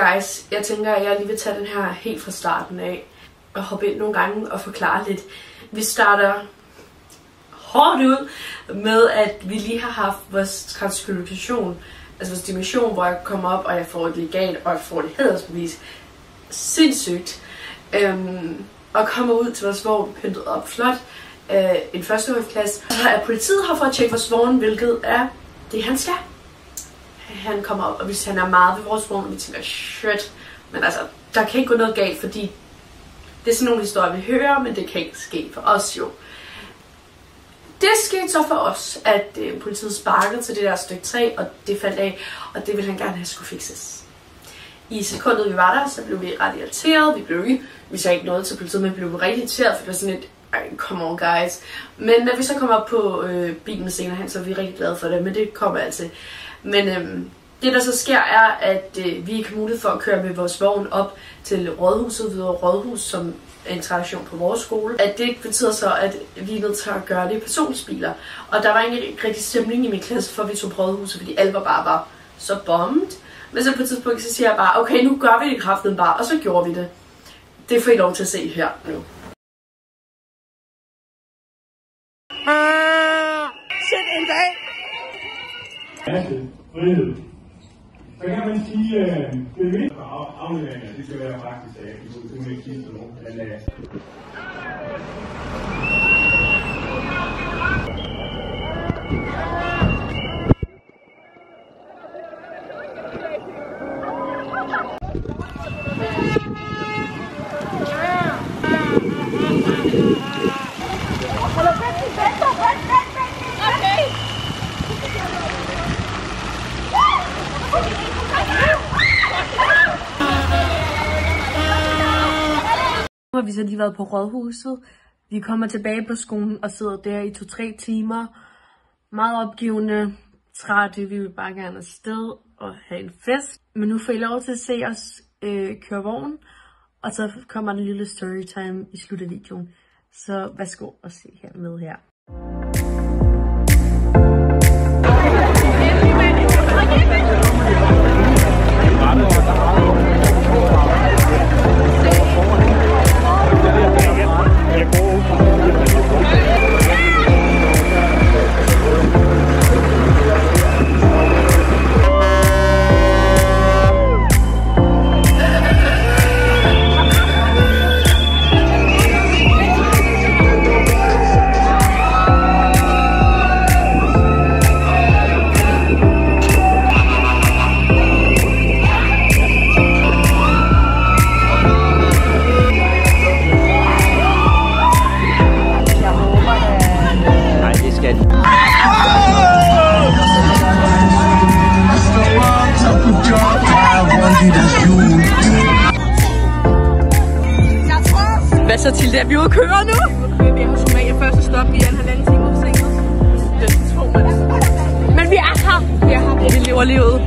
guys, jeg tænker, at jeg lige vil tage den her helt fra starten af og hoppe ind nogle gange og forklare lidt. Vi starter hårdt ud med, at vi lige har haft vores transkrimination, altså vores dimension, hvor jeg kommer op, og jeg får et legat, og jeg får et hædersbevis. Sindssygt. Og kommer ud til vores vogn, pyntet op flot. En førsteårsklasse. Og så er politiet her for at tjekke vores vogn, hvilket er det, han skal. Han kommer op, og hvis han er meget ved vores vogn, og vi tænker, shit. Men altså, der kan ikke gå noget galt, fordi det er sådan nogle historier, vi hører, men det kan ikke ske for os jo. Det skete så for os, at politiet sparkede til det der stykke 3, og det faldt af, og det ville han gerne have skulle fikses. I sekundet vi var der, så blev vi ret irriteret. Vi sagde ikke noget til politiet, men vi blev rigtig irriteret, for det var sådan et, come on guys. Men når vi så kom op på bilen senere hen, så er vi rigtig glade for det, men det kommer altid. Men det der så sker er, at vi ikke har mulighed for at køre med vores vogn op til Rådhuset, Hvidovre Rådhus, som er en tradition på vores skole. At det betyder så, at vi er nødt til at gøre det i personbiler. Og der var ikke rigtig stemning i min klasse, for vi tog på Rådhuset, fordi alle var så bommet. Men så på et tidspunkt, så siger jeg bare, okay, nu gør vi det kraften bare, og så gjorde vi det. Det får I lov til at se her nu. Sæt en dag! Frihed. Så kan man sige, det er vigtigt for afleveringer, det skal være faktisk af, det må ikke sige til nogen, men Nu har vi så lige været på Rådhuset. Vi kommer tilbage på skolen og sidder der i 2-3 timer. Meget opgivende, trætte, vi vil bare gerne afsted og have en fest. Men nu får I lov til at se os køre vogn, og så kommer der en lille storytime i slut af videoen. Så værsgo og se her med her. Hvad så til det? Vi er ude at køre nu? Vi har Somalia første stop i 1,5 time forsinket. Det tror man. Men vi er her! Vi er her. Vi lever livet.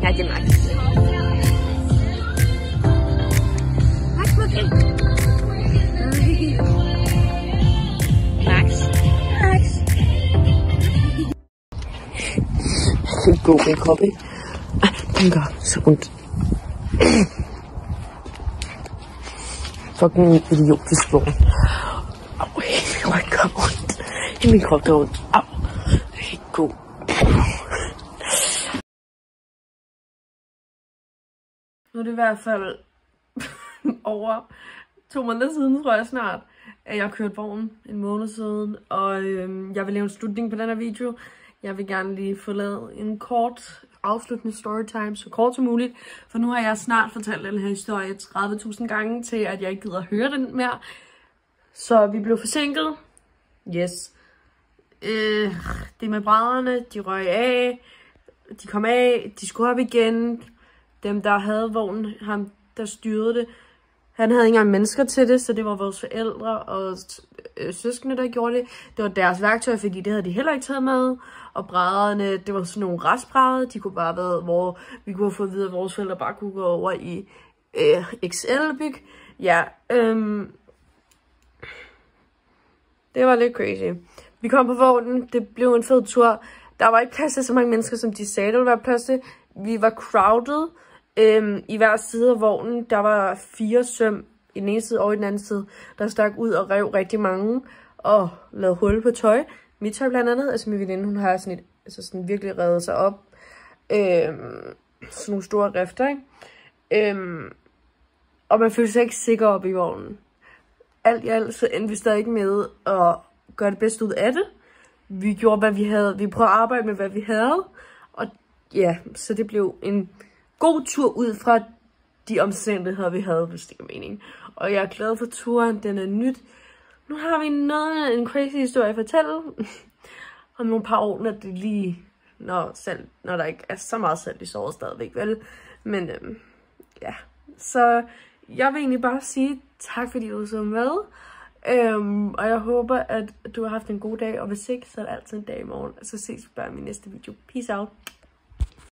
Ja, det er Max. Max, okay. Max. Det går min krop, ikke? Den gør så ondt. Fucking idiotisk vogn. Au, min ryg gør ondt. Min krop gør ondt. Au. Det er ikke god. Nu er det i hvert fald over 2 måneder siden, tror jeg snart, at jeg kørte vognen, en måned siden. Og jeg vil lave en slutning på den her video. Jeg vil gerne lige få lavet en kort afsluttende storytime, så kort som muligt. For nu har jeg snart fortalt den her historie 30.000 gange til, at jeg ikke gider at høre den mere. Så vi blev forsinket. Yes. Det med brædderne, de røg af. De kom af, de skulle op igen. Dem, der havde vognen, ham der styrede det, han havde ikke engang mennesker til det, så det var vores forældre og søskende, der gjorde det. Det var deres værktøj, fordi det havde de heller ikke taget med. Og brædderne, det var sådan nogle restbrædder. De kunne bare være, hvor vi kunne have fået at vide, at vores forældre bare kunne gå over i XL-byg. Ja, det var lidt crazy. Vi kom på vognen, det blev en fed tur. Der var ikke plads til så mange mennesker, som de sagde, der ville være plads til. Vi var crowded. I hver side af vognen, der var 4 søm i den ene side og i den anden side, der stak ud og rev rigtig mange og lavede hul på tøj. Mit tøj blandt andet, altså min veninde, hun har sådan, sådan virkelig revet sig op. Sådan nogle store rifter, ikke? Og man følte sig ikke sikker op i vognen. Alt i alt, så endte vi stadig med at gøre det bedste ud af det. Vi gjorde, hvad vi havde. Vi prøvede at arbejde med, hvad vi havde. Og ja, så det blev en god tur ud fra de omstændigheder, vi havde, hvis det giver mening. Og jeg er glad for turen. Den er nyt. Nu har vi en crazy historie at fortælle. Om nogle par år, når det lige... Når der ikke er så meget salt i såret stadigvæk, vel? Men ja. Så jeg vil egentlig bare sige tak, fordi du så med. Og jeg håber, at du har haft en god dag. Og hvis ikke, så er det altid en dag i morgen. Så ses vi bare i min næste video. Peace out.